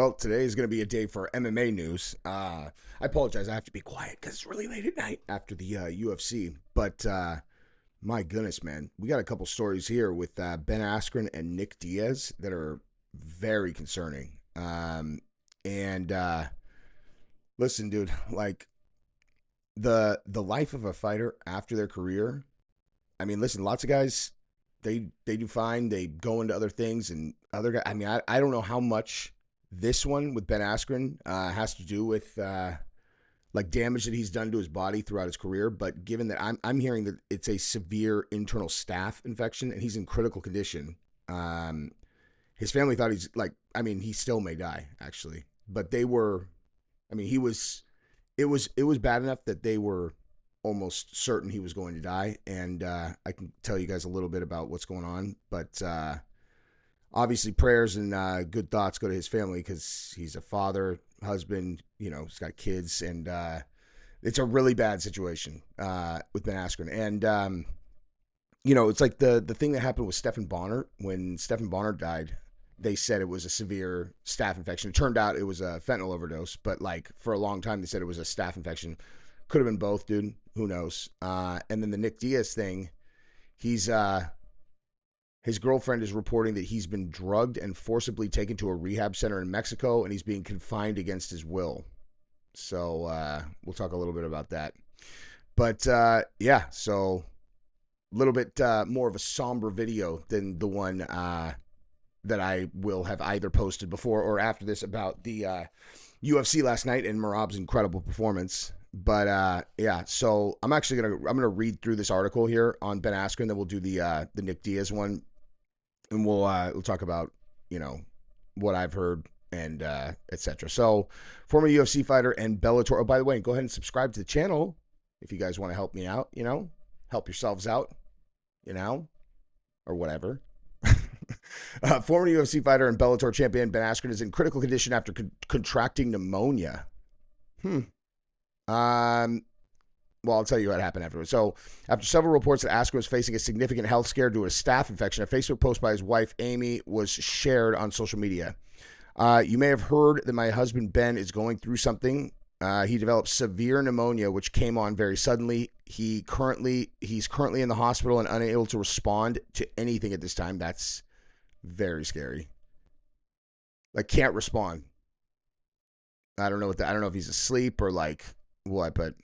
Well, today is going to be a day for MMA news. I apologize. I have to be quiet because it's really late at night after the UFC. But my goodness, man, we got a couple stories here with Ben Askren and Nick Diaz that are very concerning. And listen, dude, like the life of a fighter after their career. I mean, listen, lots of guys they do fine. They go into other things, and other guys. I mean, I don't know how much this one with Ben Askren has to do with like damage that he's done to his body throughout his career. But given that I'm hearing that it's a severe internal staph infection and he's in critical condition, um, his family thought he's like. I mean, he still may die actually, but they were. I mean, he was. It was bad enough that they were almost certain he was going to die, and I can tell you guys a little bit about what's going on, but. Obviously, prayers and good thoughts go to his family because he's a father, husband. He's got kids, and it's a really bad situation with Ben Askren. And it's like the thing that happened with Stephen Bonner when Stephen Bonner died. They said it was a severe staph infection. It turned out it was a fentanyl overdose, but like for a long time they said it was a staph infection. Could have been both, dude. Who knows? And then the Nick Diaz thing. He's His girlfriend is reporting that he's been drugged and forcibly taken to a rehab center in Mexico, and he's being confined against his will. So we'll talk a little bit about that. But yeah, so a little bit more of a somber video than the one that I will have either posted before or after this about the UFC last night and Merab's incredible performance. But yeah, so I'm actually gonna read through this article here on Ben Askren. Then we'll do the Nick Diaz one, and we'll talk about what I've heard and etc. So, former UFC fighter and Bellator. Oh, by the way, go ahead and subscribe to the channel if you guys want to help me out. Help yourselves out. Or whatever. Former UFC fighter and Bellator champion Ben Askren is in critical condition after contracting pneumonia. Well, I'll tell you what happened afterwards. So, after several reports that Askren was facing a significant health scare due to a staph infection, a Facebook post by his wife, Amy, was shared on social media. You may have heard that my husband, Ben, is going through something. He developed severe pneumonia, which came on very suddenly. He's currently in the hospital and unable to respond to anything at this time. That's very scary. Like, can't respond. I don't know I don't know if he's asleep or like what, but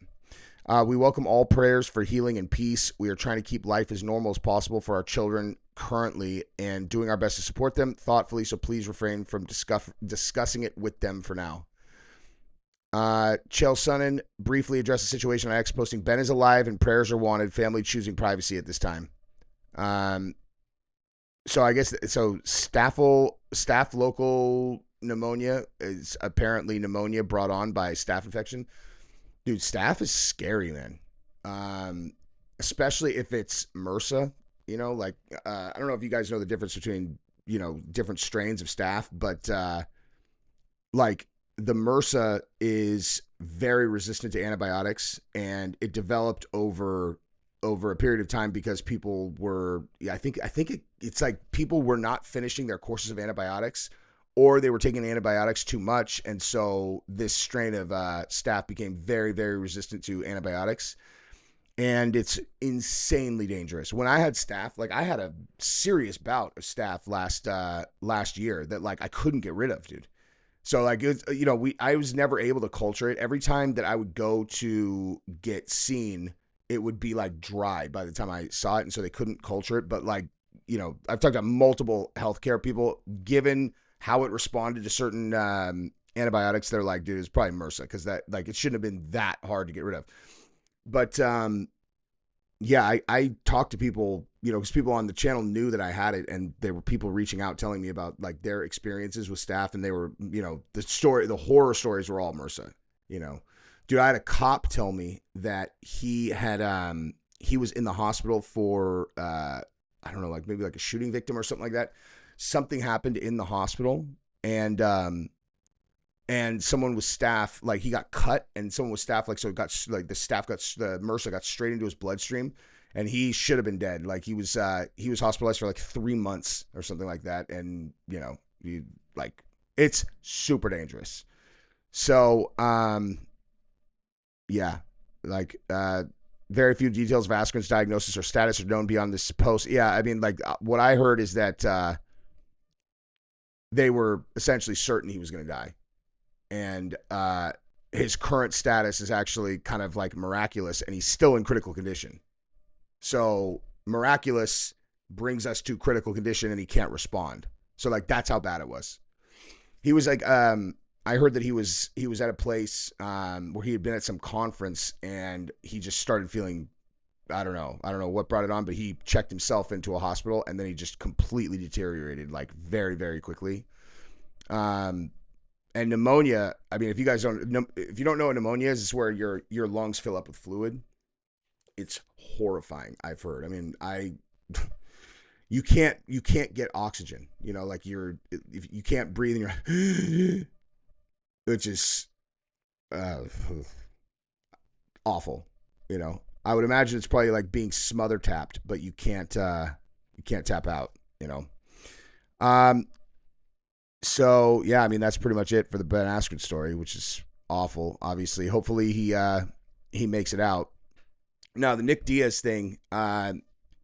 we welcome all prayers for healing and peace. We are trying to keep life as normal as possible for our children currently and doing our best to support them thoughtfully, so please refrain from discussing it with them for now. Chael Sonnen briefly addressed the situation on X, posting, Ben is alive and prayers are wanted, family choosing privacy at this time. So I guess, staph local pneumonia is apparently pneumonia brought on by staph infection. Dude, staph is scary, man. Especially if it's MRSA. I don't know if you guys know the difference between, different strains of staph, but like the MRSA is very resistant to antibiotics, and it developed over a period of time because people were, I think it's like people were not finishing their courses of antibiotics, or they were taking antibiotics too much, and so this strain of staph became very, very resistant to antibiotics, and it's insanely dangerous. When I had staph, like I had a serious bout of staph last year that like I couldn't get rid of, dude. So like it was, I was never able to culture it. Every time that I would go to get seen, it would be like dry by the time I saw it, and so they couldn't culture it. But like I've talked to multiple healthcare people, given how it responded to certain antibiotics, they're like, dude, it's probably MRSA, because that, like, it shouldn't have been that hard to get rid of. But yeah, I talked to people, because people on the channel knew that I had it, and there were people reaching out telling me about like their experiences with staph, and they were, the horror stories were all MRSA. Dude, I had a cop tell me that he was in the hospital for I don't know, like maybe like a shooting victim or something like that. Something happened in the hospital, and someone with staph, like he got cut, and someone with staph, like, so it got like the MRSA got straight into his bloodstream, and he should have been dead. Like he was hospitalized for like 3 months or something like that, and he like It's super dangerous. So, yeah, like, very few details of Askren's diagnosis or status are known beyond this supposed. Yeah, I mean, like, what I heard is that they were essentially certain he was going to die. And his current status is actually kind of like miraculous, and he's still in critical condition. So, miraculous brings us to critical condition, and he can't respond. So, like, that's how bad it was. He was like, I heard that he was at a place where he had been at some conference, and he just started feeling, I don't know what brought it on, but he checked himself into a hospital, and then he just completely deteriorated, like, very, very quickly. And pneumonia, I mean, if you don't know what pneumonia is, it's where your lungs fill up with fluid. It's horrifying, I've heard. I mean, you can't get oxygen, like if you can't breathe in your which is awful. I would imagine it's probably like being smother tapped, but you can't tap out. So yeah, I mean, that's pretty much it for the Ben Askren story, which is awful. Obviously, hopefully he makes it out. Now the Nick Diaz thing,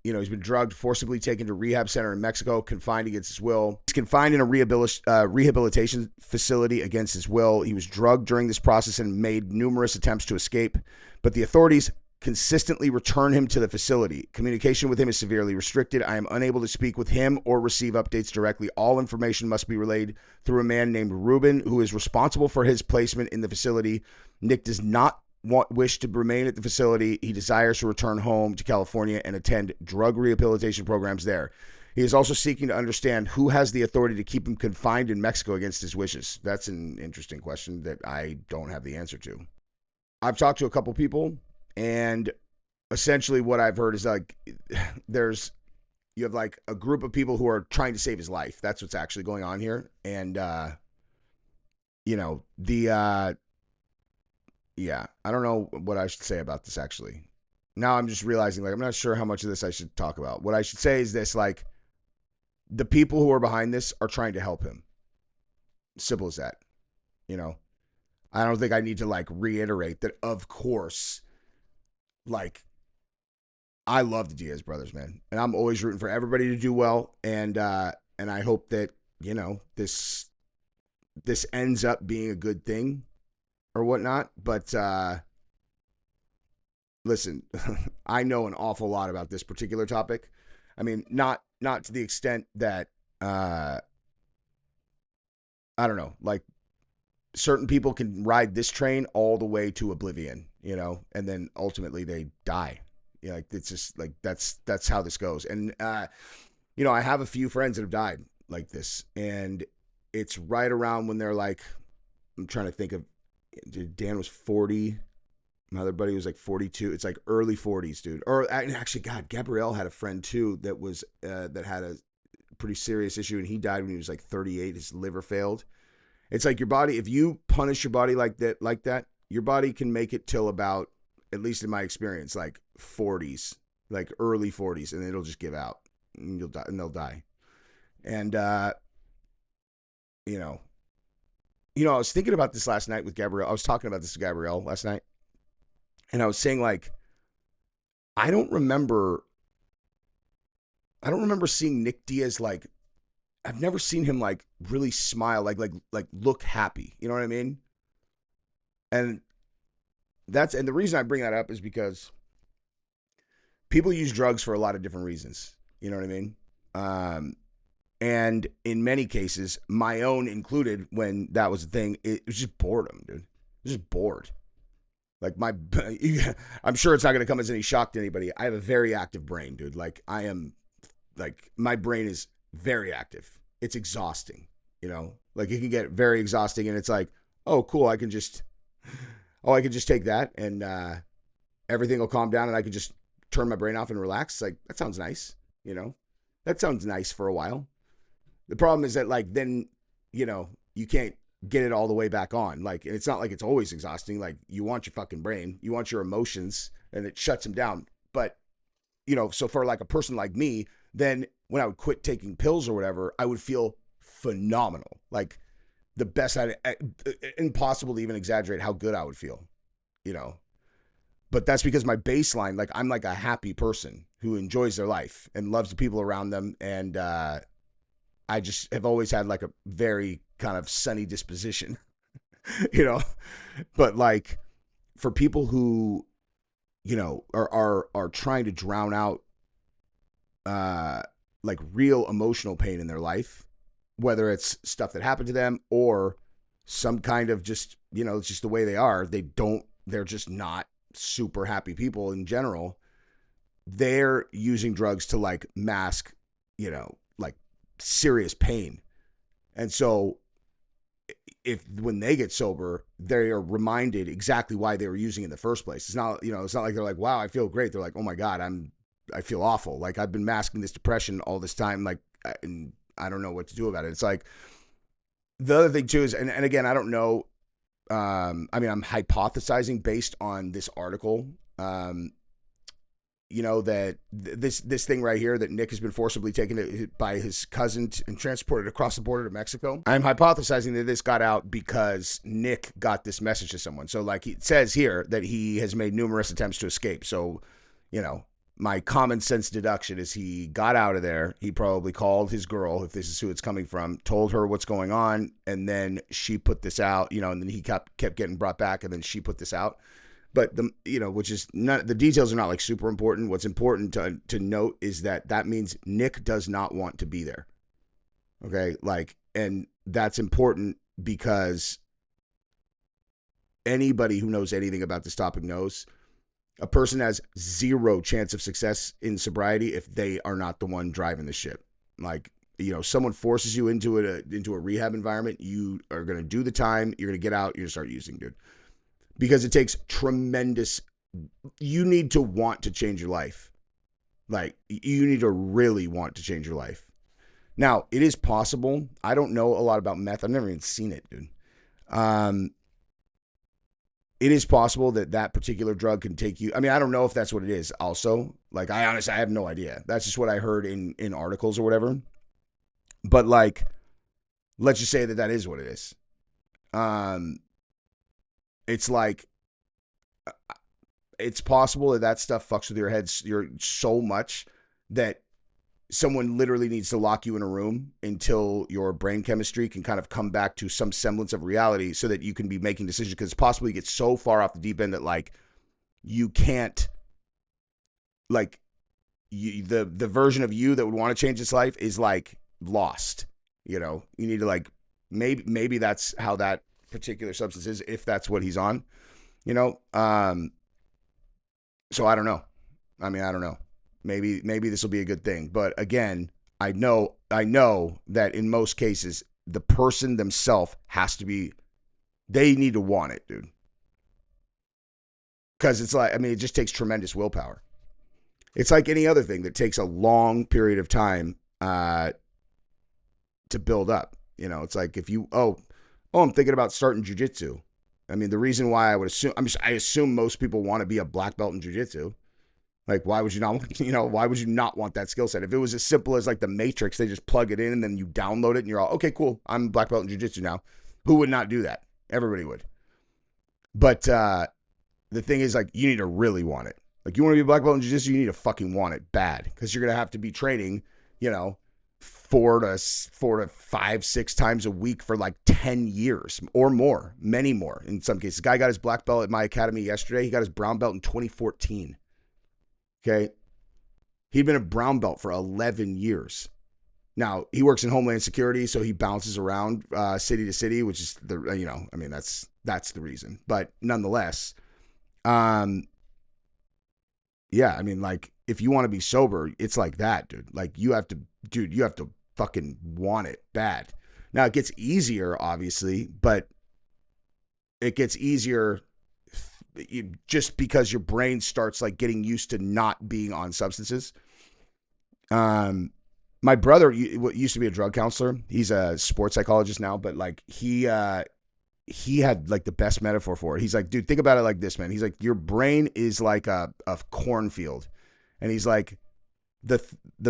he's been drugged, forcibly taken to a rehab center in Mexico, confined against his will. He's confined in a rehabilitation facility against his will. He was drugged during this process and made numerous attempts to escape, but the authorities consistently return him to the facility. Communication with him is severely restricted. I am unable to speak with him or receive updates directly. All information must be relayed through a man named Ruben, who is responsible for his placement in the facility. Nick does not wish to remain at the facility. He desires to return home to California and attend drug rehabilitation programs there. He is also seeking to understand who has the authority to keep him confined in Mexico against his wishes. That's an interesting question that I don't have the answer to. I've talked to a couple people, and essentially what I've heard is like you have like a group of people who are trying to save his life. That's what's actually going on here. And yeah, I don't know what I should say about this, actually. Now I'm just realizing, like, I'm not sure how much of this I should talk about. What I should say is this, like, the people who are behind this are trying to help him. Simple as that. I don't think I need to, like, reiterate that, of course, like, I love the Diaz brothers, man. And I'm always rooting for everybody to do well. And I hope that, this ends up being a good thing or whatnot. But listen, I know an awful lot about this particular topic. I mean, not to the extent that I don't know, like, certain people can ride this train all the way to oblivion, and then ultimately they die. Like, it's just like that's how this goes. And I have a few friends that have died like this, and it's right around when they're like, I'm trying to think of, Dan was 40. My other buddy was like 42. It's like early 40s, dude. Or actually, God, Gabrielle had a friend too that was that had a pretty serious issue, and he died when he was like 38. His liver failed. It's like your body, if you punish your body like that, your body can make it till about, at least in my experience, like 40s, like early 40s, and it'll just give out, and you'll die, and they'll die. And I was thinking about this last night with Gabrielle. I was talking about this to Gabrielle last night, and I was saying, like, I don't remember seeing Nick Diaz, like, I've never seen him, like, really smile, like look happy. You know what I mean? And the reason I bring that up is because people use drugs for a lot of different reasons. You know what I mean? And in many cases, my own included, when that was the thing, it was just boredom, dude. Just bored. Like, I'm sure it's not going to come as any shock to anybody. I have a very active brain, dude. Like, my brain is very active. It's exhausting, like, it can get very exhausting, and it's like, oh, cool. I can just take that, and everything will calm down, and I can just turn my brain off and relax. It's like, that sounds nice. That sounds nice for a while. The problem is that, like, then, you can't get it all the way back on. Like, it's not like it's always exhausting. Like, you want your fucking brain, you want your emotions, and it shuts them down. But, so for like a person like me, then when I would quit taking pills or whatever, I would feel phenomenal. Like, the best impossible to even exaggerate how good I would feel, you know. But that's because my baseline, like I'm like a happy person who enjoys their life and loves the people around them, and I just have always had like a very kind of sunny disposition, you know. But like for people who, you know, are trying to drown out like real emotional pain in their life, whether it's stuff that happened to them or some kind of just, you know, it's just the way they are. They're just not super happy people in general. They're using drugs to like mask, you know, like serious pain. And so if when they get sober, they are reminded exactly why they were using it in the first place. It's not, you know, it's not like they're like, wow, I feel great. They're like, oh my God, I feel awful. Like I've been masking this depression all this time. Like, and I don't know what to do about it. It's like the other thing too is, and again, I don't know. I mean, I'm hypothesizing based on this article. You know, that this thing right here that Nick has been forcibly taken by his cousin and transported across the border to Mexico. I'm hypothesizing that this got out because Nick got this message to someone. So like it says here that he has made numerous attempts to escape. So, you know, my common sense deduction is he got out of there. He probably called his girl, if this is who it's coming from, told her what's going on, and then she put this out, you know, and then he kept getting brought back, and then she put this out. But the, you know, which is not, the details are not like super important. What's important to note is that means Nick does not want to be there. Okay, like, and that's important because anybody who knows anything about this topic knows a person has zero chance of success in sobriety if they are not the one driving the ship. Like, you know, someone forces you into a rehab environment, you are going to do the time, you're going to get out, you're going to start using, dude. Because it takes tremendous, you need to want to change your life. Like, you need to really want to change your life. Now, it is possible. I don't know a lot about meth. I've never even seen it, dude. It is possible that particular drug can take you. I mean, I don't know if that's what it is also. Like, I honestly, I have no idea. That's just what I heard in articles or whatever. But like, let's just say that is what it is. It's like, it's possible that stuff fucks with your head so much that someone literally needs to lock you in a room until your brain chemistry can kind of come back to some semblance of reality so that you can be making decisions. Because possibly you get so far off the deep end that like you can't, like, the version of you that would want to change its life is like lost. You know, you need to like, maybe that's how that particular substance is, if that's what he's on, you know. So I don't know. I mean, I don't know. Maybe this will be a good thing. But again, I know that in most cases, the person themselves has to be, they need to want it, dude. Because it's like, I mean, it just takes tremendous willpower. It's like any other thing that takes a long period of time to build up. You know, it's like if you, I'm thinking about starting jiu-jitsu. I mean, the reason why I would assume, I assume most people want to be a black belt in jiu-jitsu. Like, why would you not, you know, why would you not want that skill set? If it was as simple as like the Matrix, they just plug it in and then you download it and you're all, okay, cool, I'm black belt in jiu-jitsu now. Who would not do that? Everybody would. But the thing is, like, you need to really want it. Like, you want to be a black belt in jiu-jitsu, you need to fucking want it bad, because you're going to have to be training, you know, 4 to 5, 6 times a week for like 10 years or more, many more in some cases. Guy got his black belt at my academy yesterday. He got his brown belt in 2014. Okay. He'd been a brown belt for 11 years. Now, he works in Homeland Security, so he bounces around city to city, which is the, you know, I mean, that's the reason. But nonetheless, yeah, I mean, like, if you want to be sober, it's like that, dude. Like, you have to fucking want it bad. Now, it gets easier, obviously, but it gets easier just because your brain starts like getting used to not being on substances. My brother used to be a drug counselor. He's a sports psychologist now, but like he had like the best metaphor for it. He's like, dude, think about it like this, man. He's like, your brain is like a cornfield. And he's like, the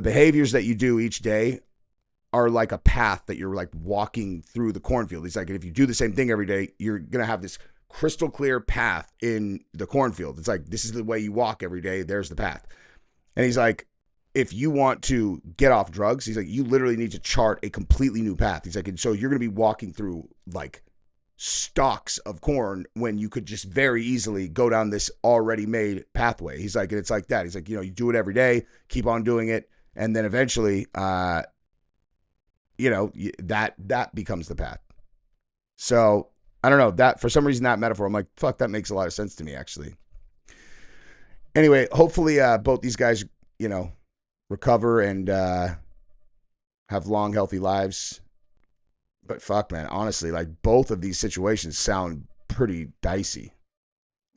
behaviors that you do each day are like a path that you're like walking through the cornfield. He's like, if you do the same thing every day, you're going to have this crystal clear path in the cornfield. It's like, this is the way you walk every day. There's the path. And he's like, if you want to get off drugs, he's like, you literally need to chart a completely new path. He's like, and so you're going to be walking through like stalks of corn when you could just very easily go down this already made pathway. He's like, and it's like that. He's like, you know, you do it every day, keep on doing it. And then eventually, you know, that becomes the path. So I don't know, that for some reason, that metaphor, I'm like, fuck, that makes a lot of sense to me, actually. Anyway, hopefully both these guys, you know, recover and have long, healthy lives. But fuck, man, honestly, like both of these situations sound pretty dicey.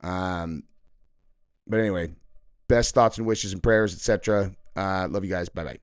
But anyway, best thoughts and wishes and prayers, etc. Love you guys. Bye bye.